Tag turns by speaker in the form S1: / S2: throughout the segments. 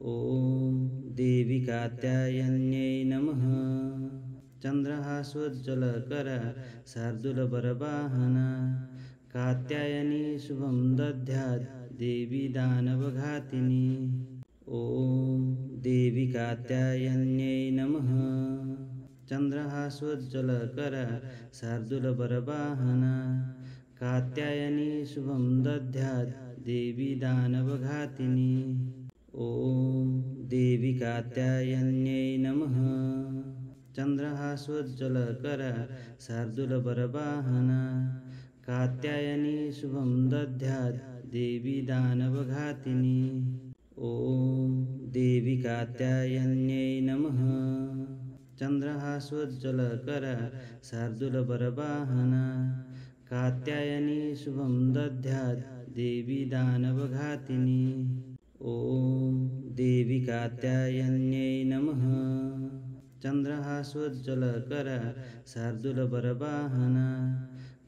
S1: ॐ देवी कात्यायन्यै नमः। चन्द्रहासोज्ज्वलकरा शार्दूलबरवाहना कात्यायनी शुभं दद्यात् देवी दानवघातिनी। ॐ देवी कात्यायन्यै नमः। चन्द्रहासोज्ज्वलकरा शार्दूलबरवाहना कात्यायनी शुभं दद्यात् देवी दानवघातिनी। ॐ देवी कात्यायन्यै नमः। चन्द्रहासोज्ज्वलकरा शार्दूलबरवाहना कात्यायनी शुभं दद्यात् देवी दानवघातिनी। ॐ देवी कात्यायन्यै नमः। चन्द्रहासोज्ज्वलकरा शार्दूलबरवाहना कात्यायनी शुभं दद्यात् देवी दानवघातिनी। ॐ देवी कात्यायन्यै नमः। चन्द्रहासोज्ज्वलकरा शार्दूलबरवाहना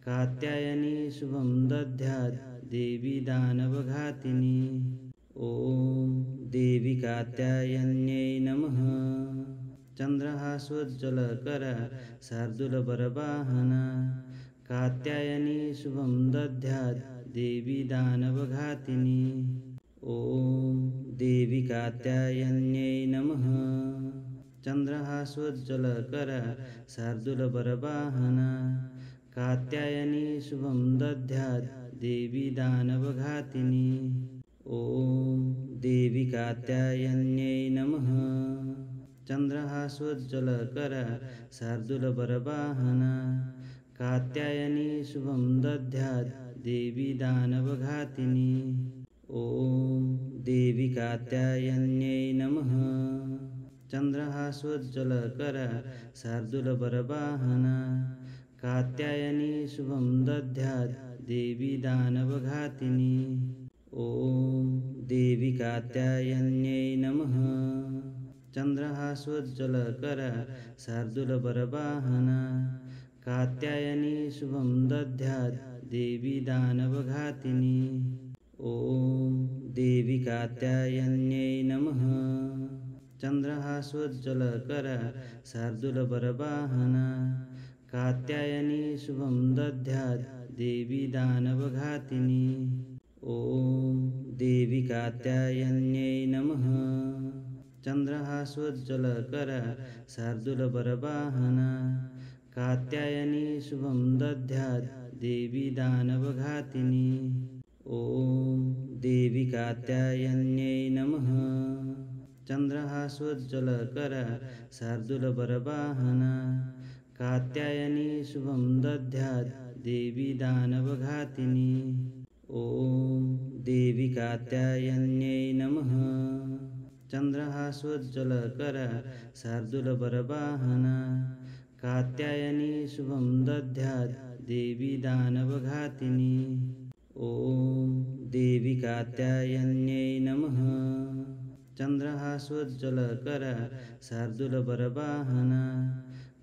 S1: कात्यायनी शुभं दद्यात् देवी दानवघातिनी। ॐ देवी कात्यायन्यै नमः। चन्द्रहासोज्ज्वलकरा शार्दूलबरवाहना कात्यायनी शुभं दद्यात् देवी दानवघातिनी। ॐ देवी कात्यायन्यै नमः। चन्द्रहासोज्ज्वलकरा शार्दूलबरवाहना कात्यायनी शुभं दद्यात् देवी दानवघातिनी। ॐ देवी कात्यायन्यै नमः। चन्द्रहासोज्ज्वलकरा शार्दूलबरवाहना कात्यायनी शुभं दद्यात् देवी दानवघातिनी। ॐ देवी कात्यायन्यै नमः। चन्द्रहासोज्ज्वलकरा शार्दूलबरवाहना कात्यायनी शुभं दद्यात् देवी दानवघातिनी। ॐ देवी कात्यायन्यै नमः। चन्द्रहासोज्ज्वलकरा शार्दूलबरवाहना कात्यायनी शुभं दद्यात् देवी दानवघातिनी। ॐ देवी कात्यायन्यै नमः। चन्द्रहासोज्ज्वलकरा शार्दूलबरवाहना कात्यायनी शुभं दद्यात् देवी दानवघातिनी। ॐ देवी कात्यायन्यै नमः। चन्द्रहासोज्ज्वलकरा शार्दूलबरवाहना कात्यायनी शुभं दद्यात् देवी दानवघातिनी। ॐ देवी कात्यायन्यै नमः। चन्द्रहासोज्ज्वलकरा शार्दूलबरवाहना कात्यायनी शुभं दद्यात् देवी दानवघातिनी। ॐ देवी कात्यायन्यै नमः। चन्द्रहासोज्ज्वलकरा शार्दूलबरवाहना कात्यायनी शुभं दद्यात् देवी दानवघातिनी। ॐ देवी कात्यायन्यै नमः। चन्द्रहासोज्ज्वलकरा शार्दूलबरवाहना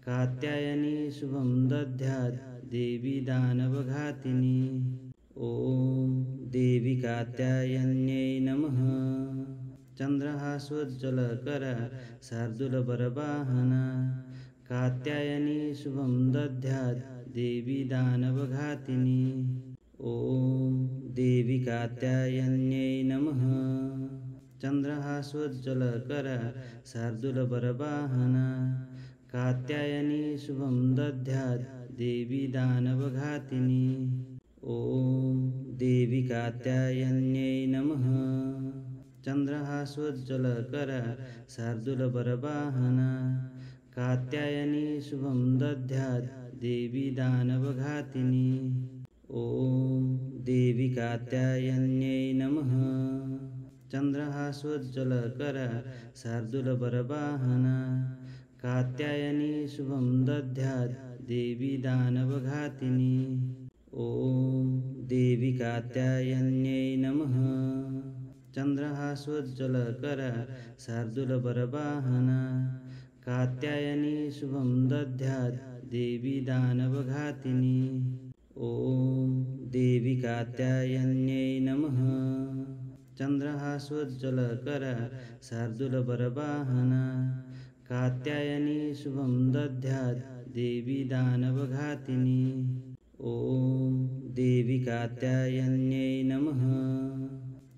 S1: कात्यायनी शुभं दद्यात् देवी दानवघातिनी। ॐ देवी कात्यायन्यै नमः। चन्द्रहासोज्ज्वलकरा शार्दूलबरवाहना कात्यायनी शुभं दद्यात् देवी दानवघातिनी। ॐ देवी कात्यायन्यै नमः। चन्द्रहासोज्ज्वलकरा शार्दूलबरवाहना कात्यायनी शुभं दद्यात् देवी दानवघातिनी। ॐ देवी कात्यायन्यै नमः। चन्द्रहासोज्ज्वलकरा शार्दूलबरवाहना कात्यायनी शुभं दद्यात् देवी दानवघातिनी। ॐ देवी कात्यायन्यै नमः। चन्द्रहासोज्ज्वलकरा शार्दूलबरवाहना कात्यायनी शुभं दद्यात् देवी दानवघातिनी। ॐ देवी कात्यायन्यै नमः। चन्द्रहासोज्ज्वलकरा शार्दूलबरवाहना कात्यायनी शुभं दद्यात् देवी दानवघातिनी। ॐ देवी कात्यायन्यै नमः। चन्द्रहासोज्ज्वलकर शार्दूलबरवाहना कात्यायनी शुभं दद्यात् देवी दानवघातिनी। ॐ देवी कात्यायन्यै नमः।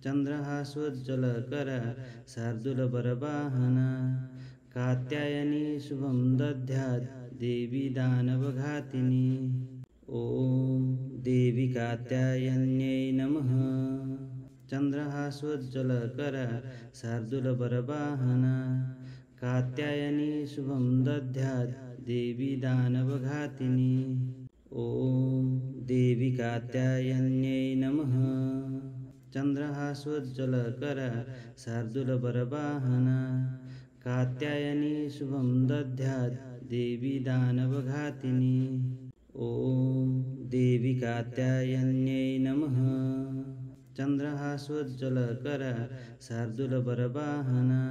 S1: चन्द्रहासोज्ज्वलकर शार्दूलबरवाहना कात्यायनी शुभं दद्यात् देवी दानवघातिनी। ॐ देवी कात्यायन्यै नमः। चन्द्रहासोज्ज्वलकर शार्दूलबरवाहना कात्यायनी शुभं दद्यात् देवी दानवघातिनी। ॐ देवी कात्यायन्यै नमः। चन्द्रहासोज्ज्वलकर शार्दूलबरवाहना कात्यायनी शुभं दद्यात् देवी दानवघातिनी। ॐ देवी कात्यायन्यै नमः। चन्द्रहासोज्ज्वलकर शार्दूलबरवाहना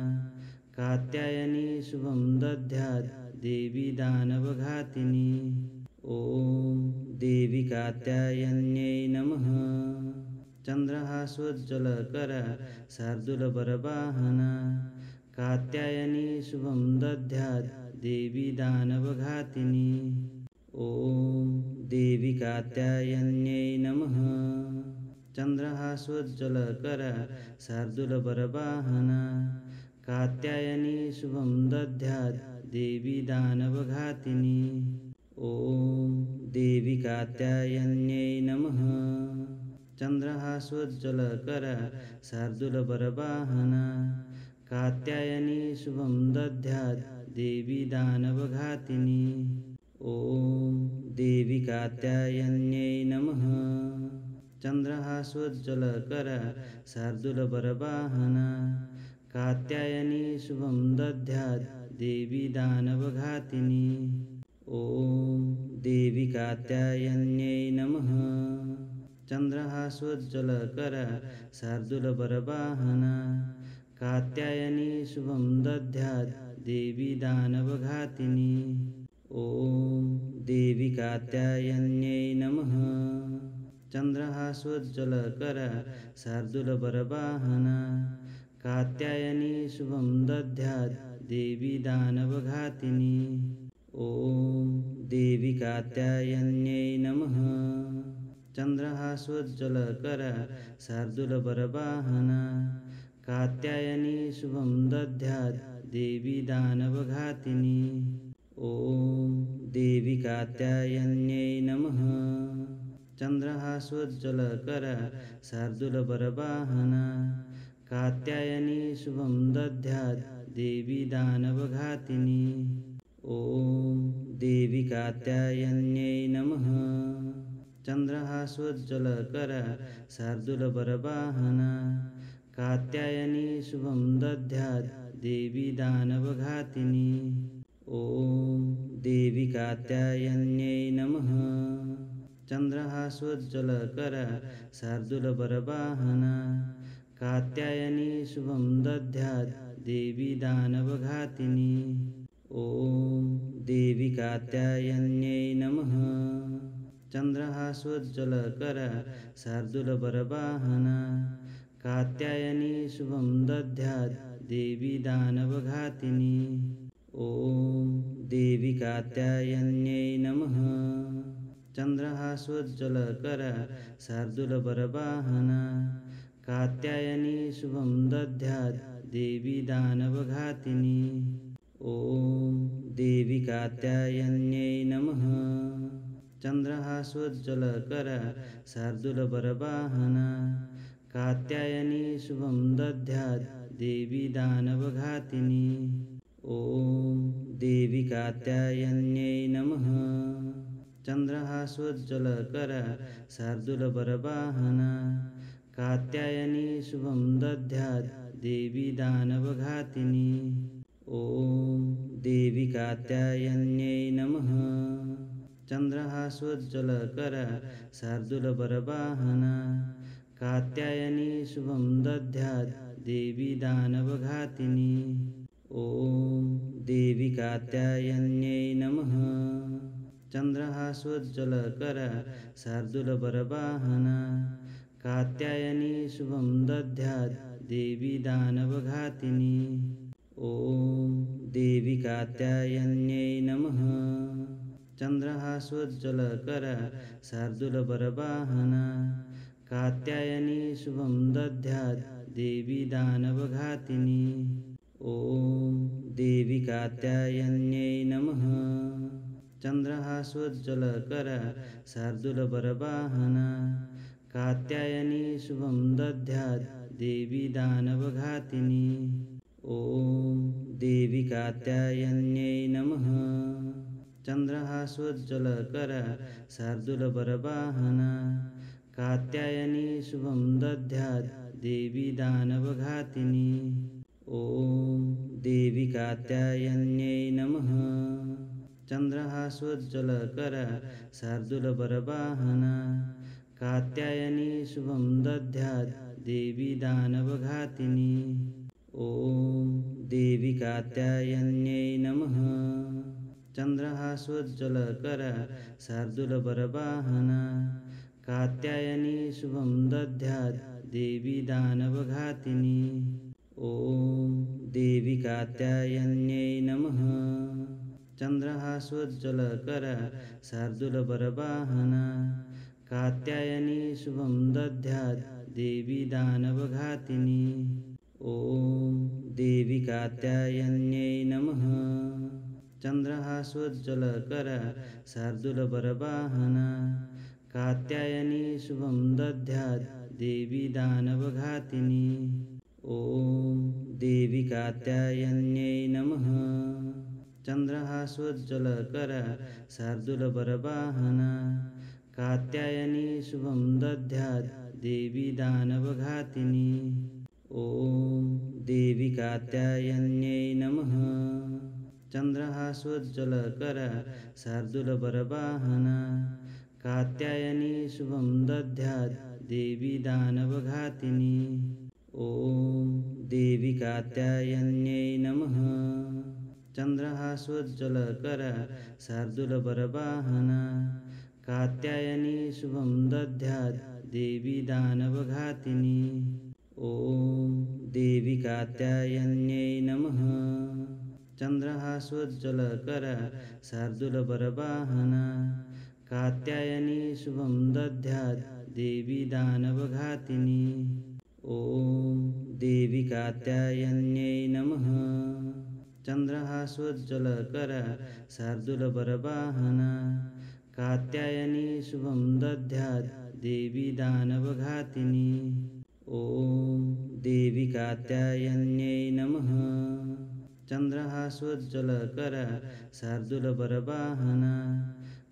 S1: कात्यायनी शुभं दद्यात् देवी दानवघातिनी। ॐ देवी कात्यायन्यै नमः। चन्द्रहासोज्ज्वलकर शार्दूलबरवाहना कात्यायनी शुभं दद्यात् देवी दानवघातिनी। ॐ देवी कात्यायन्यै नमः। चन्द्रहासोज्ज्वलकर शार्दूलबरवाहना कात्यायनी शुभं दद्यात् देवी दानवघातिनी। ॐ देवी कात्यायन्यै नमः। चन्द्रहासोज्ज्वलकर शार्दूलबरवाहना कात्यायनी शुभं दद्यात् देवी दानवघातिनी। ॐ देवी कात्यायन्यै नमः। चन्द्रहासोज्ज्वलकर शार्दूलबरवाहना कात्यायनी शुभं दद्यात् देवी दानवघातिनी। ॐ देवी कात्यायन्यै नमः। चन्द्रहासोज्ज्वलकर शार्दूलबरवाहना कात्यायनी शुभं दद्यात् देवी दानवघातिनी। ॐ देवी कात्यायन्यै नमः। चन्द्रहासोज्ज्वलकर शार्दूलबरवाहना कात्यायनी शुभं दद्यात् देवी दानवघातिनी। ॐ देवी कात्यायन्यै नमः। चन्द्रहासोज्ज्वलकर शार्दूलबरवाहना कात्यायनी शुभं दद्यात् देवी दानवघातिनी। ॐ देवी कात्यायन्यै नमः। चन्द्रहासोज्ज्वलकर शार्दूलबरवाहना कात्यायनी शुभं दद्यात् देवी दानवघातिनी। ॐ देवी कात्यायन्यै नमः। चन्द्रहासोज्ज्वलकर शार्दूलबरवाहना कात्यायनी शुभं दद्यात् देवी दानवघातिनी। ॐ देवी कात्यायन्यै नमः। चन्द्रहासोज्ज्वलकर शार्दूलबरवाहना कात्यायनी शुभं दद्यात् देवी दानवघातिनी। ॐ देवी कात्यायन्यै नमः। चन्द्रहासोज्ज्वलकर शार्दूलबरवाहना कात्यायनी शुभं दद्यात् देवी दानवघातिनी। ॐ देवी कात्यायन्यै नमः। चन्द्रहासोज्ज्वलकर शार्दूलबरवाहना कात्यायनी शुभं दद्यात् देवी दानवघातिनी। ॐ देवी कात्यायन्यै नमः। चन्द्रहासोज्ज्वलकर शार्दूलबरवाहना कात्यायनी शुभं दद्यात् देवी दानवघातिनी। ॐ देवी कात्यायन्यै नमः। चन्द्रहासोज्ज्वलकर शार्दूलबरवाहना कात्यायनी शुभं दद्यात् देवी दानवघातिनी। ॐ देवी कात्यायन्यै नमः। चन्द्रहासोज्ज्वलकर शार्दूलबरवाहना कात्यायनी शुभं दद्यात् देवी दानवघातिनी। ॐ देवी कात्यायन्यै नमः। चन्द्रहासोज्ज्वलकर शार्दूलबरवाहना कात्यायनी शुभं दद्यात् देवी दानवघातिनी। ॐ देवी कात्यायन्यै नमः। चन्द्रहासोज्ज्वलकरा शार्दूलबरवाहना कात्यायनी शुभं दद्यात् देवी दानवघातिनी। ॐ देवी कात्यायन्यै नमः। चन्द्रहासोज्ज्वलकरा शार्दूलबरवाहना कात्यायनी शुभं दद्यात् देवी दानवघातिनी। ॐ देवी कात्यायन्यै नमः। चन्द्रहासोज्ज्वलकरा शार्दूलबरवाहना कात्यायनी शुभं दद्यात् देवी दानवघातिनी। ॐ देवी कात्यायन्यै नमः। चन्द्रहासोज्ज्वलकरा शार्दूलबरवाहना कात्यायनी शुभं दद्यात् देवी दानवघातिनी। ॐ देवी कात्यायन्यै नमः। चन्द्रहासोज्ज्वलकरा शार्दूलबरवाहना कात्यायनी शुभं दद्यात् देवी दानवघातिनी। ॐ देवी कात्यायन्यै नमः। चन्द्रहासोज्ज्वलकरा शार्दूलबरवाहना कात्यायनी शुभं दद्यात् देवी दानवघातिनी। ॐ देवी कात्यायन्यै नमः। चन्द्रहासोज्ज्वलकरा शार्दूलबरवाहना कात्यायनी शुभं दद्यात् देवी दानवघातिनी। ॐ देवी कात्यायन्यै नमः। चन्द्रहासोज्ज्वलकरा शार्दूलबरवाहना कात्यायनी शुभं दद्यात् देवी दानवघातिनी। ॐ देवी कात्यायन्यै नमः। चन्द्रहासोज्ज्वलकरा शार्दूलबरवाहना कात्यायनी शुभं दद्यात् देवी दानवघातिनी। ॐ देवी कात्यायन्यै नमः। चन्द्रहासोज्ज्वलकरा शार्दूलबरवाहना कात्यायनी शुभं दद्यात् देवी दानवघातिनी। ॐ देवी कात्यायन्यै नमः। चन्द्रहासोज्ज्वलकरा शार्दूलबरवाहना कात्यायनी शुभं दद्यात् देवी दानवघातिनी। ॐ देवी कात्यायन्यै नमः। चन्द्रहासोज्ज्वलकरा शार्दूलबरवाहना कात्यायनी शुभं दद्यात् देवी दानवघातिनी। ॐ देवी कात्यायन्यै नमः। चन्द्रहासोज्ज्वलकरा शार्दूलबरवाहना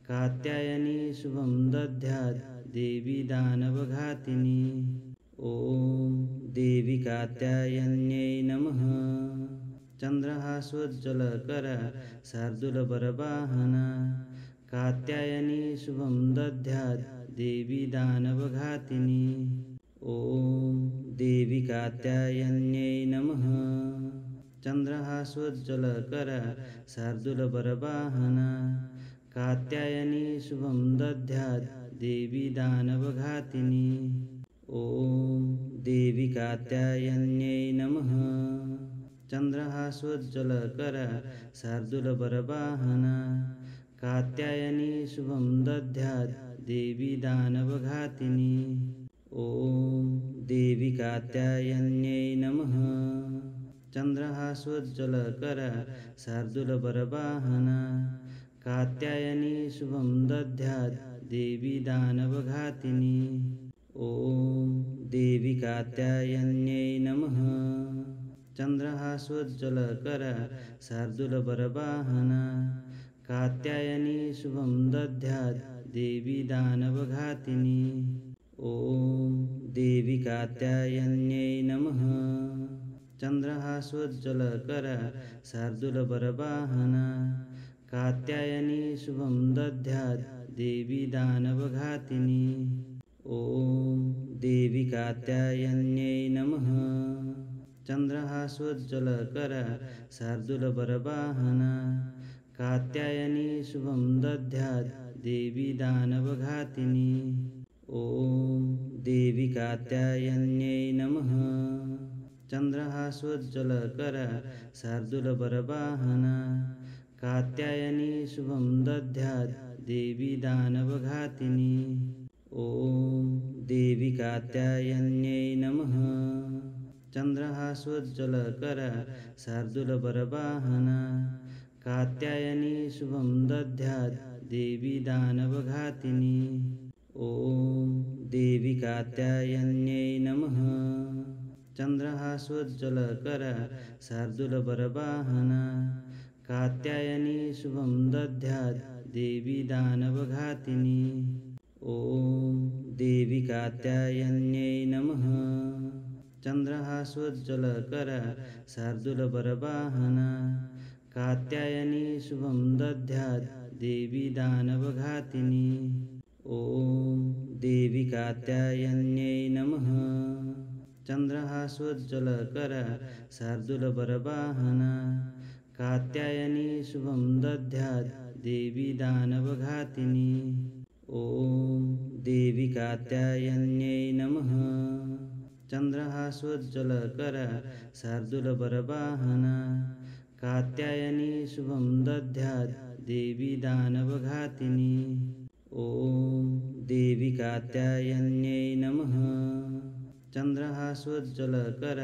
S1: कात्यायनी शुभं दद्यात् देवी दानवघातिनी। ॐ देवी कात्यायन्यै नमः। चन्द्रहासोज्ज्वलकरा शार्दूलबरवाहना कात्यायनी शुभं दद्यात् देवी दानवघातिनी। ॐ देवी कात्यायन्यै नमः। चन्द्रहासोज्ज्वलकरा शार्दूलबरवाहना कात्यायनी शुभं दद्यात् देवी दानवघातिनी। ॐ देवी कात्यायन्यै नमः। चन्द्रहासोज्ज्वलकरा शार्दूलबरवाहना कात्यायनी शुभं दद्यात् देवी दानवघातिनी। ॐ देवी कात्यायन्यै नमः। चन्द्रहासोज्ज्वलकरा शार्दूलबरवाहना कात्यायनी शुभं दद्यात् देवी दानवघातिनी। ॐ देवी कात्यायन्यै नमः। चन्द्रहासोज्ज्वलकरा शार्दूलबरवाहना कात्यायनी शुभं दद्यात् देवी दानवघातिनी। ॐ देवी कात्यायन्यै नमः। चन्द्रहासोज्ज्वलकरा शार्दूलबरवाहना कात्यायनी शुभं दद्यात् देवी दानवघातिनी। ॐ देवी कात्यायन्यै नमः। चन्द्रहासोज्ज्वलकरा शार्दूलबरवाहना कात्यायनी शुभं दद्यात् देवी दानवघातिनी। ॐ देवी कात्यायन्यै नमः। चन्द्रहासोज्ज्वलकर शार्दूलबरवाहना कात्यायनी शुभं दद्यात् देवी दानवघातिनी। ॐ देवी कात्यायन्यै नमः। चन्द्रहासोज्ज्वलकर शार्दूलबरवाहना कात्यायनी शुभं दद्यात् देवी दानवघातिनी। ॐ देवी कात्यायन्यै नमः। चन्द्रहासोज्ज्वलकर शार्दूलबरवाहना कात्यायनी शुभं दद्यात् देवी दानवघातिनी। ॐ देवी कात्यायन्यै नमः। चन्द्रहासोज्ज्वलकर शार्दूलबरवाहना कात्यायनी शुभं दद्यात् देवी दानवघातिनी। ॐ देवी कात्यायन्यै नमः। चन्द्रहासोज्ज्वलकर शार्दूलबरवाहना कात्यायनी शुभं दद्यात् देवी दानवघातिनी। ॐ देवी कात्यायन्यै नमः। चन्द्रहासोज्ज्वलकर शार्दूलबरवाहना कात्यायनी शुभं दद्यात् देवी दानवघातिनी। ॐ देवी कात्यायन्यै नमः। चन्द्रहासोज्ज्वलकर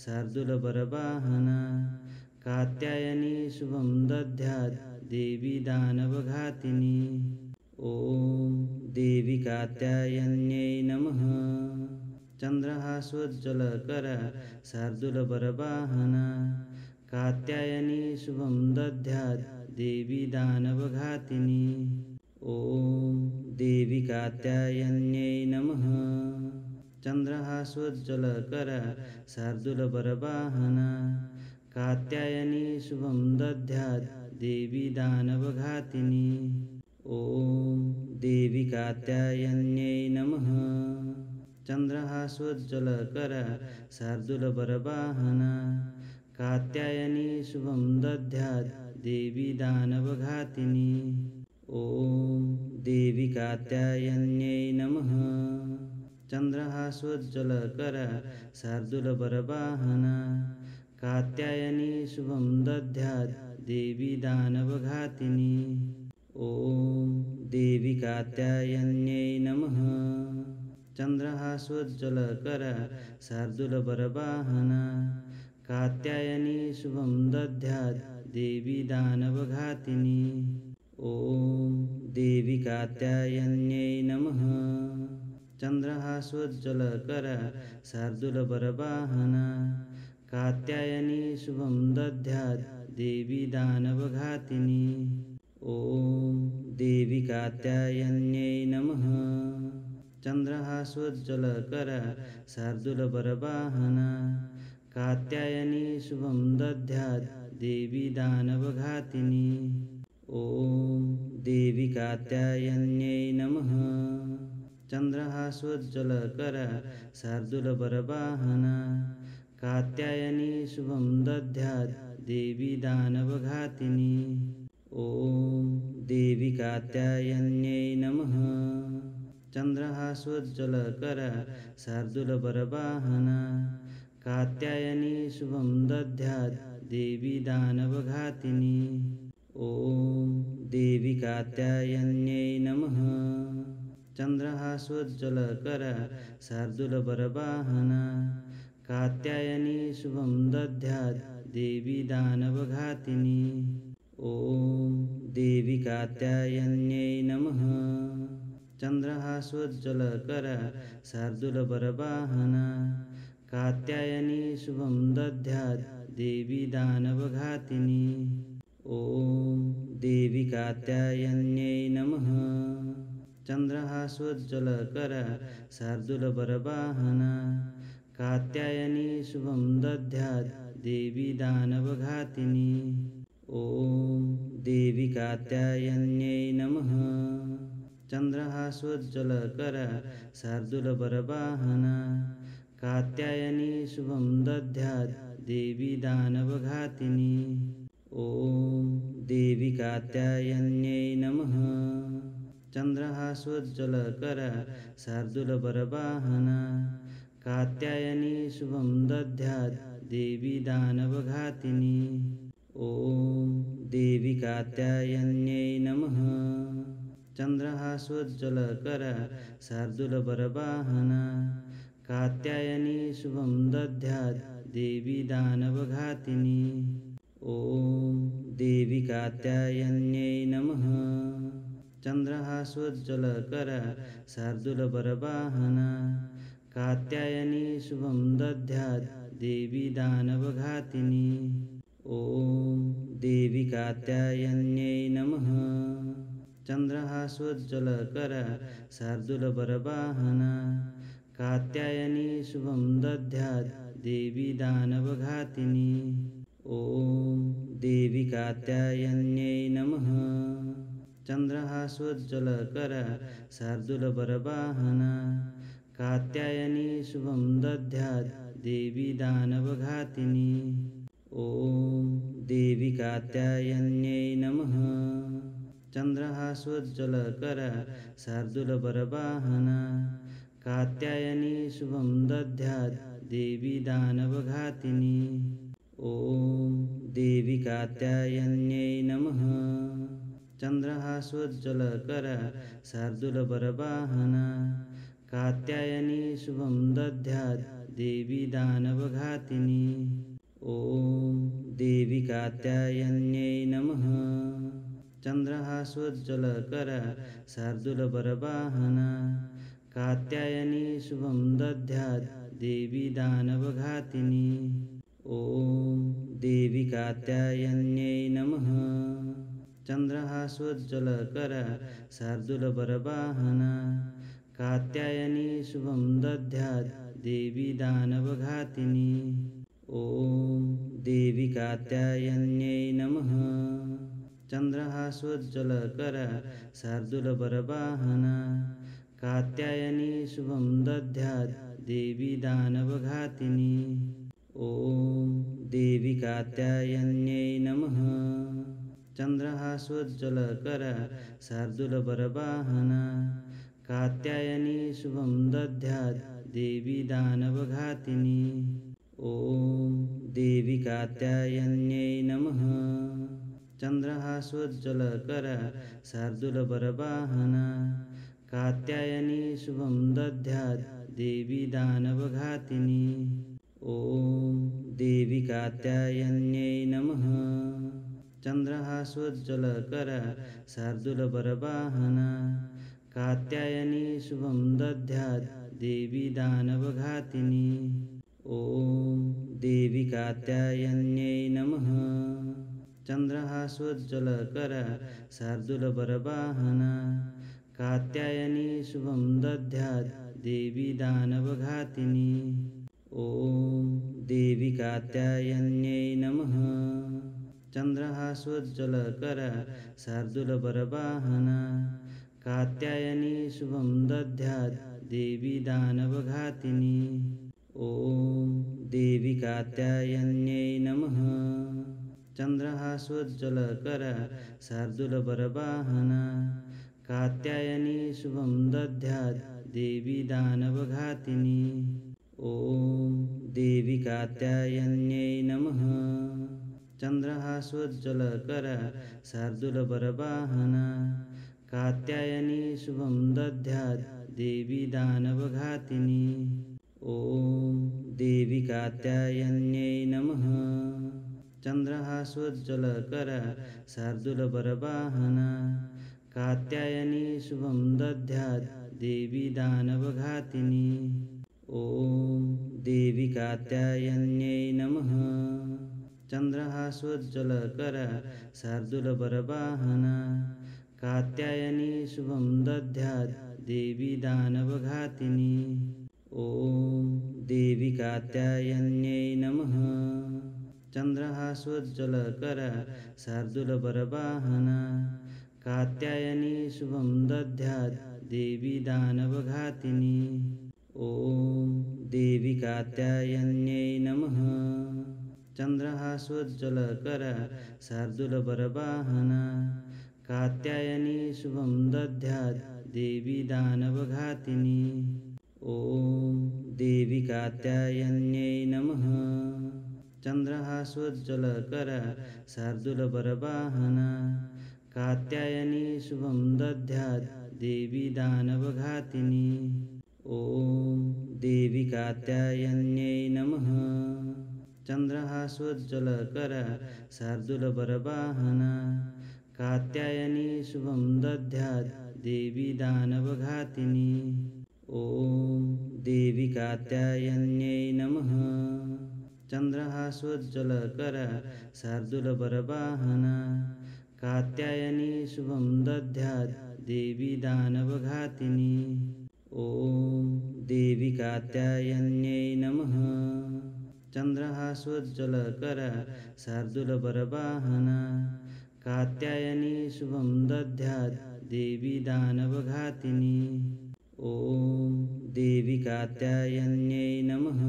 S1: शार्दूलबरवाहना कात्यायनी शुभं दद्यात् देवी दानवघातिनी। ॐ देवी कात्यायन्यै नमः। चन्द्रहासोज्ज्वलकर शार्दूलबरवाहना कात्यायनी शुभं दद्यात् देवी दानवघातिनी। ॐ देवी कात्यायन्यै नमः। चन्द्रहासोज्ज्वलकर शार्दूलबरवाहना कात्यायनी शुभं दद्यात् देवी दानवघातिनी। ॐ देवी कात्यायन्यै नमः। चन्द्रहासोज्ज्वलकर शार्दूलबरवाहना कात्यायनी शुभं दद्यात् देवी दानवघातिनी। ॐ देवी कात्यायन्यै नमः। चन्द्रहासोज्ज्वलकर शार्दूलबरवाहना कात्यायनी शुभं दद्यात् देवी दानवघातिनी। ॐ देवी कात्यायन्यै नमः। चन्द्रहासोज्ज्वलकर शार्दूलबरवाहना कात्यायनी शुभं दद्यात् देवी दानवघातिनी। ॐ देवी कात्यायन्यै नमः। चन्द्रहासोज्ज्वलकर शार्दूलबरवाहना कात्यायनी शुभं दद्यात् देवी दानवघातिनी। ॐ देवी कात्यायन्यै नमः। चन्द्रहासोज्ज्वलकर शार्दूलबरवाहना कात्यायनी शुभं दद्यात् देवी दानवघातिनी। ॐ देवी कात्यायन्यै नमः। चन्द्रहासोज्ज्वलकर शार्दूलबरवाहना कात्यायनी शुभं दद्यात् देवी दानवघातिनी। ॐ देवी कात्यायन्यै नमः। चन्द्रहासोज्ज्वलकर शार्दूलबरवाहना कात्यायनी शुभं दद्यात् देवी दानवघातिनी। ॐ देवी कात्यायन्यै नमः। चन्द्रहासोज्ज्वलकर शार्दूलबरवाहना कात्यायनी शुभं दद्यात् देवी दानवघातिनी। ॐ देवी कात्यायन्यै नमः। चन्द्रहासोज्ज्वलकर शार्दूलबरवाहना कात्यायनी शुभं दद्यात् देवी दानवघातिनी। ॐ देवी कात्यायन्यै नमः। चन्द्रहासोज्ज्वलकर शार्दूलबरवाहना कात्यायनी शुभं दद्यात् देवी दानवघातिनी। ॐ देवी कात्यायन्यै नमः। चन्द्रहासोज्ज्वलकर शार्दूलबरवाहना कात्यायनी शुभं दद्यात् देवी दानवघातिनी। ॐ देवी कात्यायन्यै नमः। चन्द्रहासोज्ज्वलकर शार्दूलबरवाहना कात्यायनी शुभं दद्यात् देवी दानवघातिनी। ॐ देवी कात्यायन्यै नमः। चन्द्रहासोज्ज्वलकर शार्दूलबरवाहना कात्यायनी शुभं दद्यात् देवी दानवघातिनी। ॐ देवी कात्यायन्यै नमः। चन्द्रहासोज्ज्वलकर शार्दूलबरवाहना कात्यायनी शुभं दद्यात् देवी दानवघातिनी। ॐ देवी कात्यायन्यै नमः। चन्द्रहासोज्ज्वलकर शार्दूलबरवाहना कात्यायनी शुभं दद्यात् देवी दानवघातिनी। ॐ देवी कात्यायन्यै नमः। चन्द्रहासोज्ज्वलकर शार्दूलबरवाहना कात्यायनी शुभं दद्यात् देवी दानवघातिनी। ॐ देवी कात्यायन्यै नमः। चन्द्रहासोज्ज्वलकर शार्दूलबरवाहना कात्यायनी शुभं दद्यात् देवी दानवघातिनी। ॐ देवी कात्यायन्यै नमः। चन्द्रहासोज्ज्वलकर शार्दूलबरवाहना कात्यायनी शुभं दद्यात् देवी दानवघातिनी। ॐ देवी कात्यायन्यै नमः। चन्द्रहासोज्ज्वलकर शार्दूलबरवाहना कात्यायनी शुभं दद्यात् देवी दानवघातिनी। ॐ देवी कात्यायन्यै नमः। चन्द्रहासोज्ज्वलकर शार्दूलबरवाहना कात्यायनी शुभं दद्यात् देवी दानवघातिनी। ॐ देवी कात्यायन्यै नमः। चन्द्रहासोज्ज्वलकर शार्दूलबरवाहना कात्यायनी शुभं दद्यात् देवी दानवघातिनी। ॐ देवी कात्यायन्यै नमः। चन्द्रहासोज्ज्वलकर शार्दूलबरवाहना कात्यायनी शुभं दद्यात् देवी दानवघातिनी। ॐ देवी कात्यायन्यै नमः। चन्द्रहासोज्ज्वलकर शार्दूलबरवाहना कात्यायनी शुभं दद्यात् देवी दानवघातिनी। ॐ देवी कात्यायन्यै नमः। चन्द्रहासोज्ज्वलकर शार्दूलबरवाहना कात्यायनी शुभं दद्यात् देवी दानवघातिनी। ॐ देवी कात्यायन्यै नमः। चन्द्रहासोज्ज्वलकर शार्दूलबरवाहना कात्यायनी शुभं दद्यात् देवी दानवघातिनी। ॐ देवी कात्यायन्यै नमः। चन्द्रहासोज्ज्वलकर शार्दूलबरवाहना कात्यायनी शुभं दद्यात् देवी दानवघातिनी। ॐ देवी कात्यायन्यै नमः। चन्द्रहासोज्ज्वलकर शार्दूलबरवाहना कात्यायनी शुभं दद्यात् देवी दानवघातिनी। ॐ देवी कात्यायन्यै नमः। चन्द्रहासोज्ज्वलकर शार्दूलबरवाहना कात्यायनी शुभं दद्यात् देवी दानवघातिनी। ॐ देवी कात्यायन्यै नमः। चन्द्रहासोज्ज्वलकर शार्दूलबरवाहना कात्यायनी शुभं दद्यात् देवी दानवघातिनी। ॐ देवी कात्यायन्यै नमः। चन्द्रहासोज्ज्वलकर शार्दूलबरवाहना कात्यायनी शुभं दद्यात् देवी दानवघातिनी। ॐ देवी कात्यायन्यै नमः। चन्द्रहासोज्ज्वलकर शार्दूलबरवाहना कात्यायनी शुभं दद्यात् देवी दानवघातिनी। ॐ देवी कात्यायन्यै नमः। चन्द्रहासोज्ज्वलकर शार्दूलबरवाहना कात्यायनी शुभं दद्यात् देवी दानवघातिनी। ॐ देवी कात्यायन्यै नमः। चन्द्रहासोज्ज्वलकरा शार्दूलबरवाहना कात्यायनी शुभं दद्यात् देवी दानवघातिनी। ॐ देवी कात्यायन्यै नमः। चन्द्रहासोज्ज्वलकरा शार्दूलबरवाहना कात्यायनी शुभं दद्यात् देवी दानवघातिनी। ॐ देवी कात्यायन्यै नमः। चन्द्रहासोज्ज्वलकरा शार्दूलबरवाहना कात्यायनी शुभं दद्यात् देवी दानवघातिनी। ॐ देवी कात्यायन्यै नमः। चन्द्रहासोज्ज्वलकरा शार्दूलबरवाहना कात्यायनी शुभं दद्यात् देवी दानवघातिनी। ॐ देवी कात्यायन्यै नमः।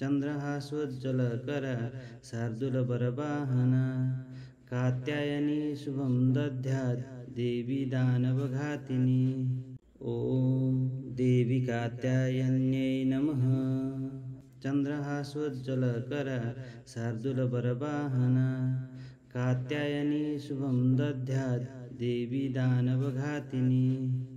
S1: चन्द्रहासोज्ज्वलकरा शार्दूलबरवाहना कात्यायनी शुभं दद्यात् देवी दानवघातिनी। ॐ देवी कात्यायन्यै नमः। चन्द्रहासोज्ज्वलकरा शार्दूलबरवाहना कात्यायनी शुभं दद्यात् देवी दानवघातिनी।